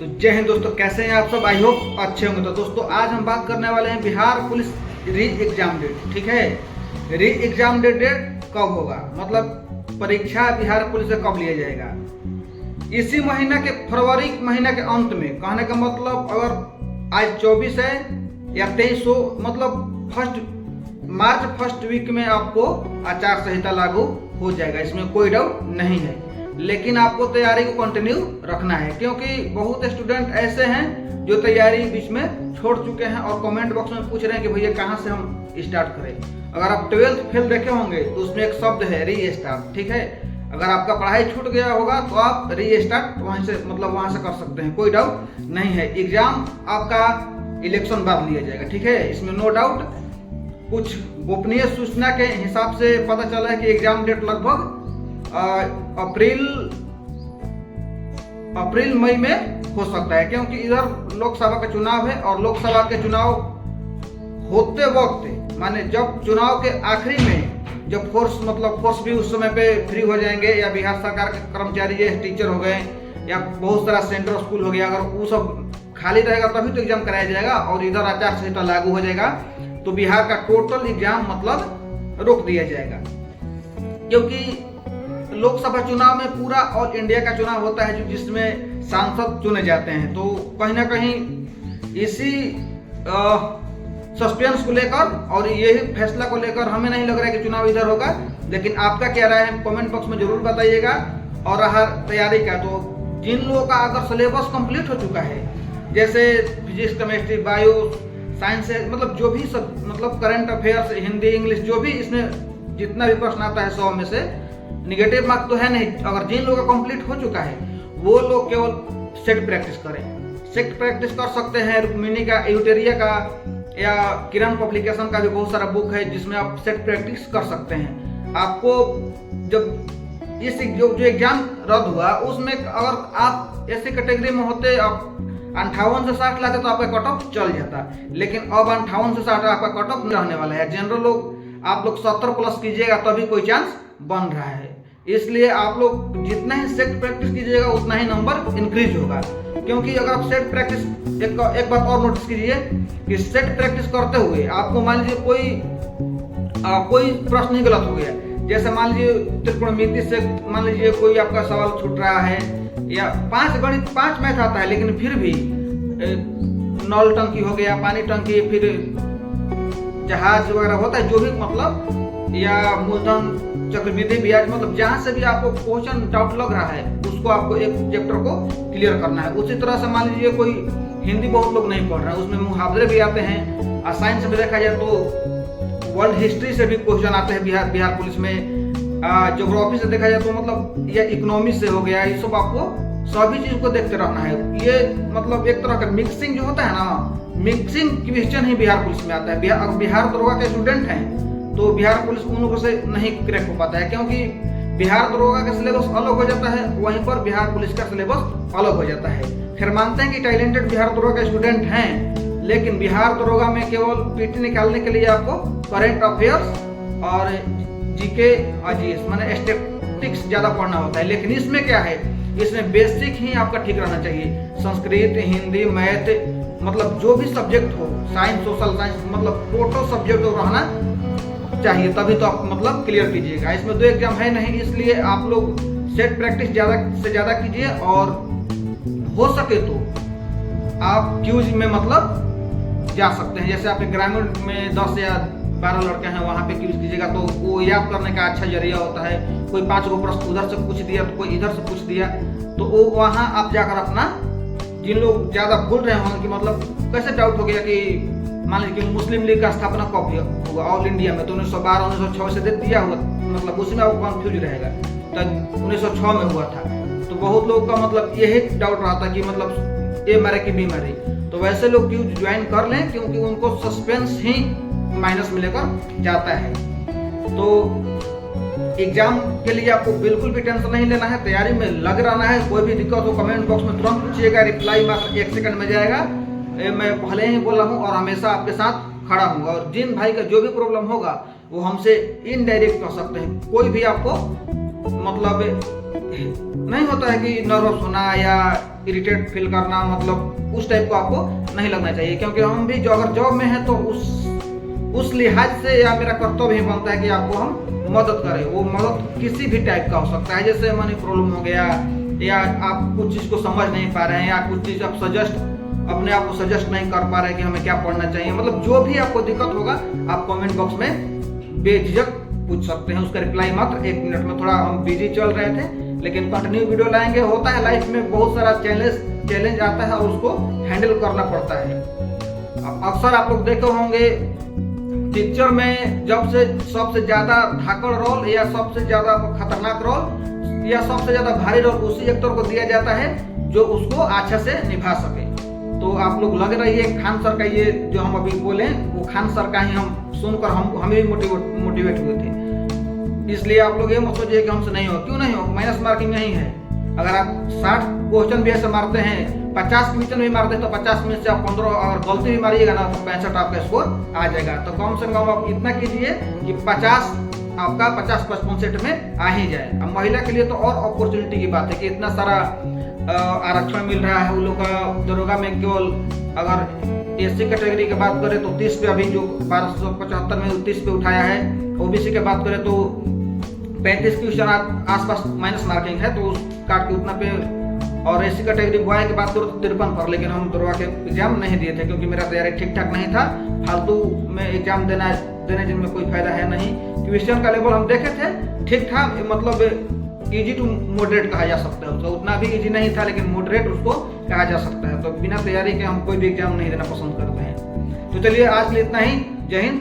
तो जय हिंद दोस्तों, कैसे हैं आप सब। आई होप अच्छे होंगे। तो दोस्तों आज हम बात करने वाले हैं Bihar police re exam date. ठीक है, री एग्जाम डेट कब होगा, मतलब परीक्षा बिहार पुलिस से कब लिया जाएगा। इसी महीना के फरवरी महीना के अंत में, कहने का मतलब अगर आज 24 है या 23 हो, मतलब मार्च फर्स्ट वीक में आपको आचार संहिता लागू हो जाएगा, इसमें कोई डाउट नहीं है। लेकिन आपको तैयारी को कंटिन्यू रखना है, क्योंकि बहुत स्टूडेंट ऐसे हैं जो तैयारी बीच में छोड़ चुके हैं और कमेंट बॉक्स में पूछ रहे हैं कि भैया कहाँ से हम स्टार्ट करें। अगर आप 12th फेल देखे होंगे तो उसमें एक शब्द है री स्टार्ट। ठीक है, अगर आपका पढ़ाई छूट गया होगा तो आप री स्टार्ट वहाँ से कर सकते हैं, कोई डाउट नहीं है। एग्जाम आपका इलेक्शन बाद लिया जाएगा। ठीक है, इसमें नो डाउट। कुछ गोपनीय सूचना के हिसाब से पता चला है कि एग्जाम डेट लगभग अप्रैल मई में हो सकता है, क्योंकि इधर लोकसभा का चुनाव है और लोकसभा के चुनाव होते वक्त, माने जब चुनाव के आखिरी में जब फोर्स भी उस समय पे फ्री हो जाएंगे, या बिहार सरकार के कर्मचारी टीचर हो गए या बहुत सारा सेंट्रल स्कूल हो गया, अगर वो सब खाली रहेगा तभी तो एग्जाम कराया जाएगा और इधर आचार संहिता लागू हो जाएगा, तो बिहार का टोटल एग्जाम मतलब रोक दिया जाएगा। क्योंकि लोकसभा चुनाव में पूरा ऑल इंडिया का चुनाव होता है जिसमें सांसद चुने जाते हैं, तो कहीं ना कहीं इसी सस्पेंस को लेकर और यही फैसला को लेकर हमें नहीं लग रहा है कि चुनाव इधर होगा। लेकिन आपका क्या राय है कमेंट बॉक्स में जरूर बताइएगा। और रहा तैयारी का, तो जिन लोगों का अगर सिलेबस कंप्लीट हो चुका है, जैसे फिजिक्स, केमिस्ट्री, बायो, साइंस है, मतलब जो भी सब, मतलब करंट अफेयर्स, हिंदी, इंग्लिश, जो भी इसमें जितना भी प्रश्न आता है 100 में से निगेटिव मार्क तो है नहीं। अगर जिन लोगों का कंप्लीट हो चुका है वो लोग केवल सेट प्रैक्टिस करें। सेट प्रैक्टिस कर सकते हैं, रुक्मिणी का, एयूटेरिया का, या किरण पब्लिकेशन का भी बहुत सारा बुक है जिसमें आप सेट प्रैक्टिस कर सकते हैं। आपको जब इस जो एग्जाम रद्द हुआ उसमें अगर आप ऐसे कैटेगरी में होते, आप 58 से 60 लाते तो आपका कट ऑफ चल जाता, लेकिन अब 58 से 60 आपका कट ऑफ नहीं रहने वाला है। जनरल लोग आप लोग 70 प्लस कीजिएगा तभी कोई चांस बन रहा है। इसलिए आप लोग जितना ही सेट प्रैक्टिस कीजिएगा उतना ही नंबर इंक्रीज होगा। क्योंकि अगर आप सेट प्रैक्टिस, एक बात और नोटिस कीजिए कि सेट प्रैक्टिस करते हुए आपको मान लीजिए कोई प्रश्न ही गलत हो गया, जैसे मान लीजिए त्रिकोणमिति से मान लीजिए कोई आपका सवाल छूट रहा है, या 5 गणित 5 मैथ आता है, लेकिन फिर भी नल टंकी हो गया, पानी टंकी, फिर जहाज वगैरह होता है जो भी, मतलब या मूलधन चक्रवृद्धि ब्याज, मतलब जहां से भी आपको क्वेश्चन डाउट लग रहा है उसको आपको एक चैप्टर को क्लियर करना है। उसी तरह से मान लीजिए कोई हिंदी बहुत लोग नहीं पढ़ रहे हैं, उसमें मुहावरे भी आते हैं, और साइंस में देखा जाए तो वर्ल्ड हिस्ट्री से भी क्वेश्चन आते हैं बिहार पुलिस में, ज्योग्राफी से देखा जाए तो मतलब या इकोनॉमी से हो गया, ये सब आपको सभी चीज को देखते रहना है। ये मतलब एक तरह का मिक्सिंग जो होता है ना, मिक्सिंग क्वेश्चन ही बिहार पुलिस में आता है। अगर बिहार दरोगा के स्टूडेंट हैं तो बिहार पुलिस उन लोगों से नहीं क्रैक हो पाता है, क्योंकि बिहार दरोगा का सिलेबस अलग हो जाता है, वहीं पर बिहार पुलिस का सिलेबस अलग हो जाता है। फिर मानते हैं कि टैलेंटेड बिहार दरोगा के स्टूडेंट हैं, लेकिन बिहार दरोगा में केवल पीटी निकालने के लिए आपको करंट अफेयर्स और जीके और जीएस माने स्टैटिस्टिक्स ज्यादा पढ़ना होता है। लेकिन इसमें क्या है, इसमें बेसिक ही आपका ठीक रहना चाहिए। संस्कृत, हिंदी, मैथ, मतलब जो भी सब्जेक्ट हो, साइंस, सोशल साइंस, मतलब टोटल सब्जेक्ट रहना चाहिए, तभी तो आप मतलब क्लियर कीजिएगा। इसमें 2 एग्जाम है नहीं, इसलिए आप लोग सेट प्रैक्टिस ज़्यादा से ज़्यादा कीजिए, और हो सके तो आप क्यूज में मतलब जा सकते हैं। जैसे आपके ग्रामीण में 10 या 12 लड़के हैं, वहाँ पे क्यूज कीजिएगा तो वो याद करने का अच्छा जरिया होता है। कोई 5 गो प्रश्न उधर से पूछ दिया तो कोई इधर से पूछ दिया, तो वो वहाँ आप जाकर अपना, जिन लोग ज़्यादा भूल रहे होंगे कि मतलब कैसे डाउट हो गया कि मान लीजिए कि मुस्लिम लीग का स्थापना कब हुआ ऑल इंडिया में, तो 1912 1906 से दे दिया हुआ, मतलब उसमें आपको कंफ्यूज रहेगा, तो 1906 में हुआ था। तो बहुत लोगों का मतलब यही डाउट रहा था कि मतलब ए मारे कि बी मारे, तो वैसे लोग क्यों ज्वाइन कर लें, क्योंकि उनको सस्पेंस ही माइनस में लेकर जाता है। तो एग्जाम के लिए आपको बिल्कुल भी टेंशन नहीं लेना है, तैयारी में लग रहना है। कोई भी दिक्कत हो कमेंट बॉक्स में तुरंत पूछिएगा, रिप्लाई मात्र 1 सेकंड में जाएगा। मैं पहले ही बोला हूँ और हमेशा आपके साथ खड़ा हूँ, और जिन भाई का जो भी प्रॉब्लम होगा वो हमसे इनडायरेक्ट कर सकते हैं। कोई भी आपको मतलब नहीं होता है कि नर्वस होना या इरिटेट फील करना, मतलब उस टाइप को आपको नहीं लगना चाहिए, क्योंकि हम भी जो अगर जॉब में हैं तो उस लिहाज से या मेरा कर्तव्य ही बनता है कि आपको हम मदद करें। वो मदद किसी भी टाइप का हो सकता है, जैसे मनी प्रॉब्लम हो गया, या आप कुछ चीज़ को समझ नहीं पा रहे हैं, या कुछ चीज़ आप अपने आप को सजेस्ट नहीं कर पा रहे कि हमें क्या पढ़ना चाहिए, मतलब जो भी आपको दिक्कत होगा आप कमेंट बॉक्स में बेझिझक पूछ सकते हैं। उसका रिप्लाई मात्र 1 मिनट में। थोड़ा हम बिजी चल रहे थे, लेकिन कंटिन्यू वीडियो लाएंगे। होता है लाइफ में बहुत सारा चैलेंज आता है और उसको हैंडल करना पड़ता है। अक्सर आप लोग देखे होंगे पिक्चर में जब से सबसे ज्यादा धाकड़ रोल या सबसे ज्यादा खतरनाक रोल या सबसे ज्यादा भारी रोल उसी एक्टर को दिया जाता है जो उसको अच्छा से निभा सके। तो आप लोग लग रही है खान सर का ये जो हम अभी बोले वो खान सर का ही हम सुनकर हम भी मोटिवेट हुए थे। इसलिए आप लोग ये मत सोचिए कि हमसे नहीं हो। क्यों नहीं हो? माइनस मार्किंग नहीं है। अगर आप 60 क्वेश्चन भी ऐसे मारते हैं, 50 क्वेश्चन भी मारते हैं, तो 50 में से आप 15 अगर गलती भी मारिएगा ना तो 65 आपका स्कोर आ जाएगा। तो कम से कम आप इतना कीजिए कि 50 आपका 50-55 में आ ही जाए। अब महिला के लिए तो और अपॉर्चुनिटी की बात है कि इतना सारा आरक्षण मिल रहा है। वो लोग का दरोगा में केवल अगर एससी कैटेगरी की बात करें तो 30 पे, अभी जो 1275 में 30 पे उठाया है। ओबीसी की बात करें तो 35 क्वेश्चन आसपास माइनस मार्किंग है, तो उस काट के उतना पे। और एससी कैटेगरी बॉय की बात करो तो 53 पर, लेकिन हम दरोगा के एग्जाम नहीं दिए थे क्योंकि मेरा तैयारी ठीक ठाक नहीं था। फालतू में एग्जाम देने जिनमें कोई फायदा है नहीं। क्वेश्चन का लेवल हम देखे थे, ठीक था, मतलब इजी टू मॉडरेट कहा जा सकता है। तो उतना भी इजी नहीं था, लेकिन मॉडरेट उसको कहा जा सकता है। तो बिना तैयारी के हम कोई भी एग्जाम नहीं देना पसंद करते हैं। तो चलिए आज के लिए इतना ही। जय हिंद।